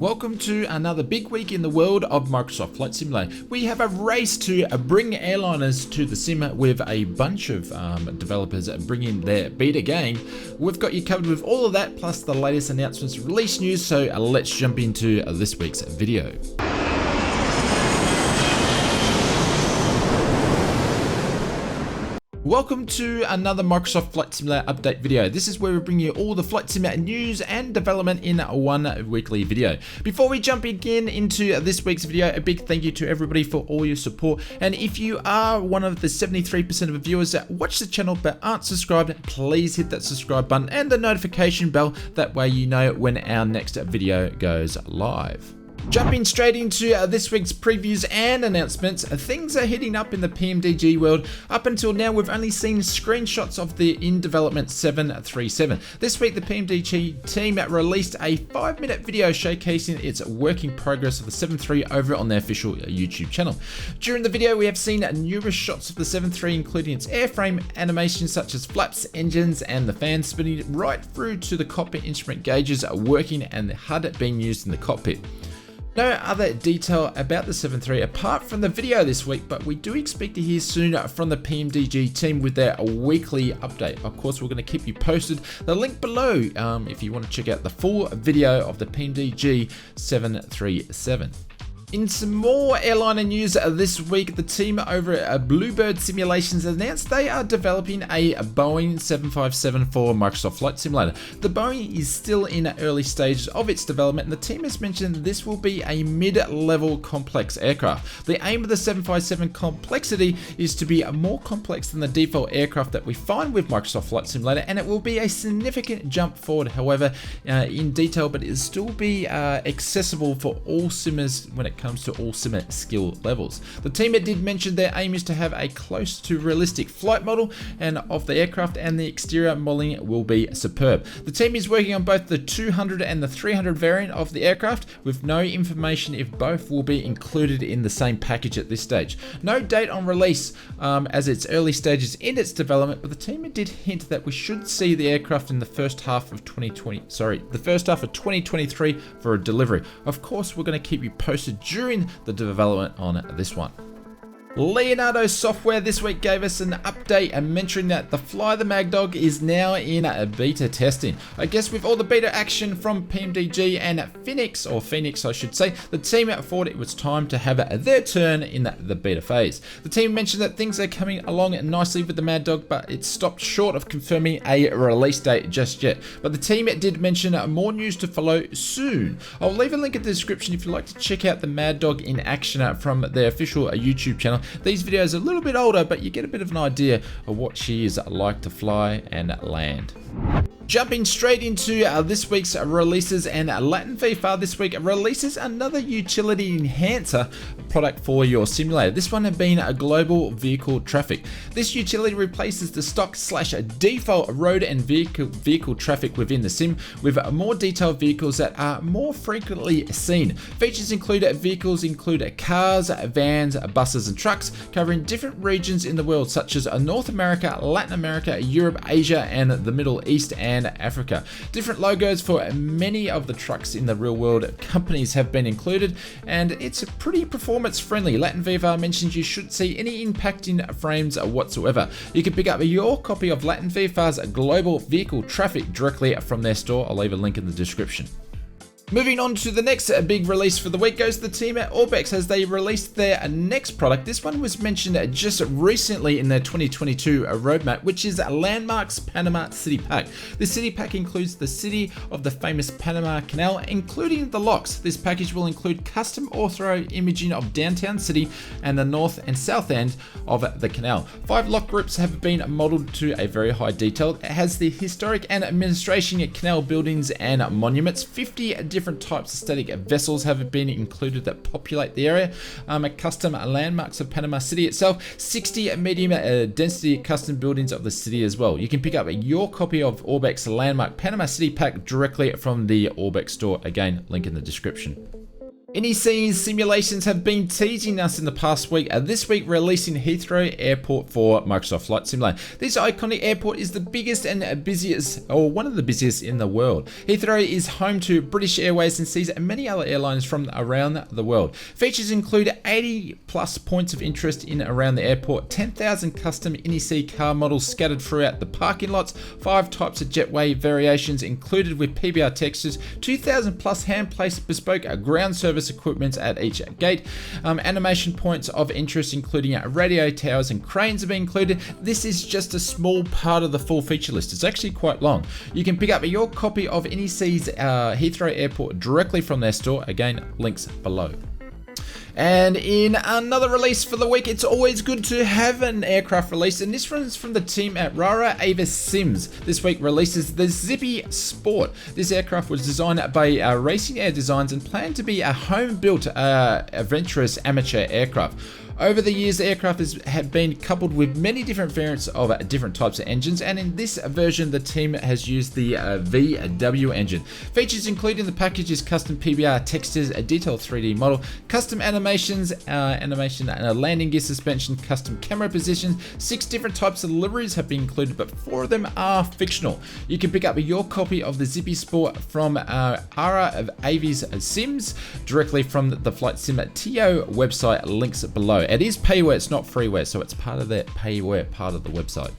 Welcome to another big week in the world of Microsoft Flight Simulator. We have a race to bring airliners to the sim with a bunch of developers bringing their beta game. We've got you covered with all of that, plus the latest announcements, release news, so let's jump into this week's video. Welcome to another Microsoft Flight Simulator update video. This is where we bring you all the Flight Simulator news and development in one weekly video. Before we jump again into this week's video, a big thank you to everybody for all your support. And if you are one of the 73% of viewers that watch the channel but aren't subscribed, please hit that subscribe button and the notification bell. That way you know when our next video goes live. Jumping straight into this week's previews and announcements, things are heating up in the PMDG world. Up until now, we've only seen screenshots of the in-development 737. This week, the PMDG team released a 5-minute video showcasing its working progress of the 73 over on their official YouTube channel. During the video, we have seen numerous shots of the 73, including its airframe animations such as flaps, engines, and the fans spinning right through to the cockpit instrument gauges working and the HUD being used in the cockpit. No other detail about the 73 apart from the video this week, but we do expect to hear soon from the PMDG team with their weekly update. Of course, we're going to keep you posted. The link below if you want to check out the full video of the PMDG 737. In some more airliner news this week, the team over at Bluebird Simulations announced they are developing a Boeing 757 for Microsoft Flight Simulator. The Boeing is still in early stages of its development, and the team has mentioned this will be a mid-level complex aircraft. The aim of the 757 complexity is to be more complex than the default aircraft that we find with Microsoft Flight Simulator, and it will be a significant jump forward, however, in detail, but it will still be accessible for all simmers when it comes to all simmer skill levels. The team did mention their aim is to have a close to realistic flight model and of the aircraft, and the exterior modeling will be superb. The team is working on both the 200 and the 300 variant of the aircraft, with no information if both will be included in the same package at this stage. No date on release as it's early stages in its development, but the team did hint that we should see the aircraft in the first half of 2023 for a delivery. Of course, we're going to keep you posted during the development on this one. Leonardo Software this week gave us an update and mentioning that the Fly the Mag Dog is now in beta testing. I guess with all the beta action from PMDG and Phoenix I should say, the team thought it was time to have their turn in the beta phase. The team mentioned that things are coming along nicely with the Mad Dog, but it stopped short of confirming a release date just yet. But the team did mention more news to follow soon. I'll leave a link in the description if you'd like to check out the Mad Dog in action from their official YouTube channel. These videos are a little bit older, but you get a bit of an idea of what she is like to fly and land. Jumping straight into this week's releases, and Latin VFR this week releases another utility enhancer product for your simulator. This one had been a global vehicle traffic. This utility replaces the stock/default road and vehicle traffic within the sim with more detailed vehicles that are more frequently seen. Features include cars, vans, buses and trucks covering different regions in the world such as North America, Latin America, Europe, Asia and the Middle East and Africa. Different logos for many of the trucks in the real world companies have been included, and it's pretty performance friendly. Latin VFR mentions you shouldn't see any impact in frames whatsoever. You can pick up your copy of Latin VFR's global vehicle traffic directly from their store. I'll leave a link in the description. Moving on to the next big release for the week goes the team at Orbex as they released their next product. This one was mentioned just recently in their 2022 roadmap, which is Landmarks Panama City Pack. The city pack includes the city of the famous Panama Canal, including the locks. This package will include custom ortho imaging of downtown city and the north and south end of the canal. 5 lock groups have been modeled to a very high detail. It has the historic and administration canal buildings and monuments. 50 different types of static vessels have been included that populate the area. Custom landmarks of Panama City itself, 60 medium density custom buildings of the city as well. You can pick up your copy of Orbex Landmark Panama City Pack directly from the Orbex store. Again, link in the description. NEC's simulations have been teasing us in the past week, this week releasing Heathrow Airport for Microsoft Flight Simulator. This iconic airport is the biggest and busiest, or one of the busiest in the world. Heathrow is home to British Airways and sees many other airlines from around the world. Features include 80 plus points of interest in around the airport, 10,000 custom NEC car models scattered throughout the parking lots, 5 types of jetway variations included with PBR textures, 2,000 plus hand-placed bespoke ground service equipment at each gate. Animation points of interest including radio towers and cranes have been included. This is just a small part of the full feature list. It's actually quite long. You can pick up your copy of NEC's Heathrow Airport directly from their store. Again, links below. And in another release for the week, it's always good to have an aircraft release, and this one's from the team at Rara Avis Sims. This week releases the Zippy Sport. This aircraft was designed by Racing Air Designs and planned to be a home-built adventurous amateur aircraft. Over the years, the aircraft have been coupled with many different variants of different types of engines, and in this version, the team has used the VW engine. Features including the package is custom PBR textures, a detailed 3D model, custom animations, and a landing gear suspension, custom camera positions. 6 different types of liveries have been included, but 4 of them are fictional. You can pick up your copy of the Zippy Sport from Rara Avis Sims directly from the Flight Sim TO website. Links below. It is payware, it's not freeware, so it's part of that payware part of the website.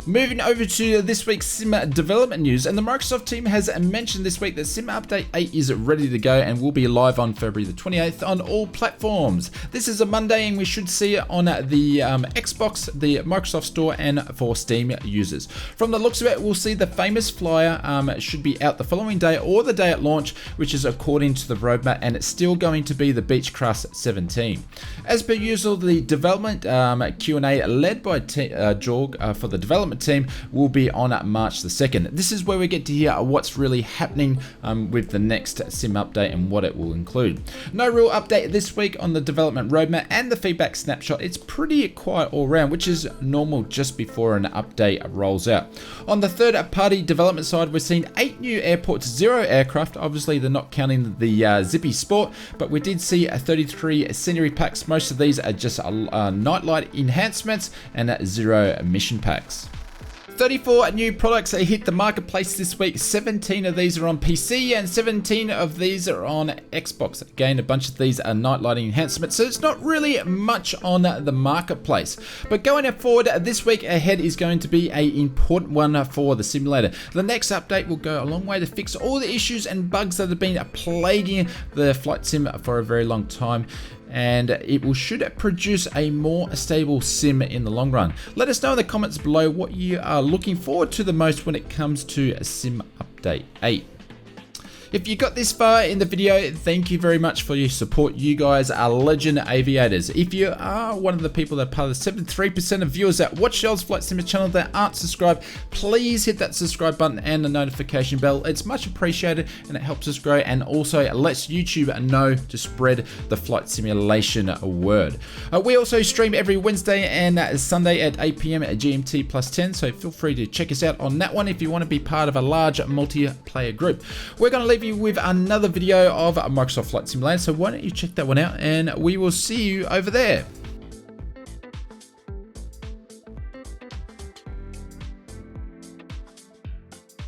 Moving over to this week's Sim development news, and the Microsoft team has mentioned this week that Sim Update 8 is ready to go and will be live on February the 28th on all platforms. This is a Monday and we should see it on the Xbox, the Microsoft Store, and for Steam users. From the looks of it, we'll see the famous flyer should be out the following day or the day at launch, which is according to the roadmap, and it's still going to be the Beechcraft 17. As per usual, the development Q&A led by Jorg for the development team will be on March the 2nd. This is where we get to hear what's really happening with the next Sim update and what it will include. No real update this week on the development roadmap and the feedback snapshot. It's pretty quiet all around, which is normal just before an update rolls out. On the third party development side, we're seeing 8 new Airport 0 aircraft. Obviously, they're not counting the Zippy Sport, but we did see 33 scenery packs. Most of these are just nightlight enhancements and 0 mission packs. 34 new products hit the marketplace this week. 17 of these are on PC and 17 of these are on Xbox. Again, a bunch of these are night lighting enhancements, so it's not really much on the marketplace. But going forward, this week ahead is going to be an important one for the simulator. The next update will go a long way to fix all the issues and bugs that have been plaguing the flight sim for a very long time, and it should produce a more stable sim in the long run. Let us know in the comments below what you are looking forward to the most when it comes to Sim Update 8. If you got this far in the video, thank you very much for your support. You guys are legend aviators. If you are one of the people that are part of the 73% of viewers that watch Shell's Flight Simulator channel that aren't subscribed, please hit that subscribe button and the notification bell. It's much appreciated and it helps us grow, and also lets YouTube know to spread the flight simulation word. We also stream every Wednesday and Sunday at 8 PM at GMT +10, so feel free to check us out on that one if you want to be part of a large multiplayer group. We're going to leave you with another video of Microsoft Flight Simulator, so why don't you check that one out, and we will see you over there.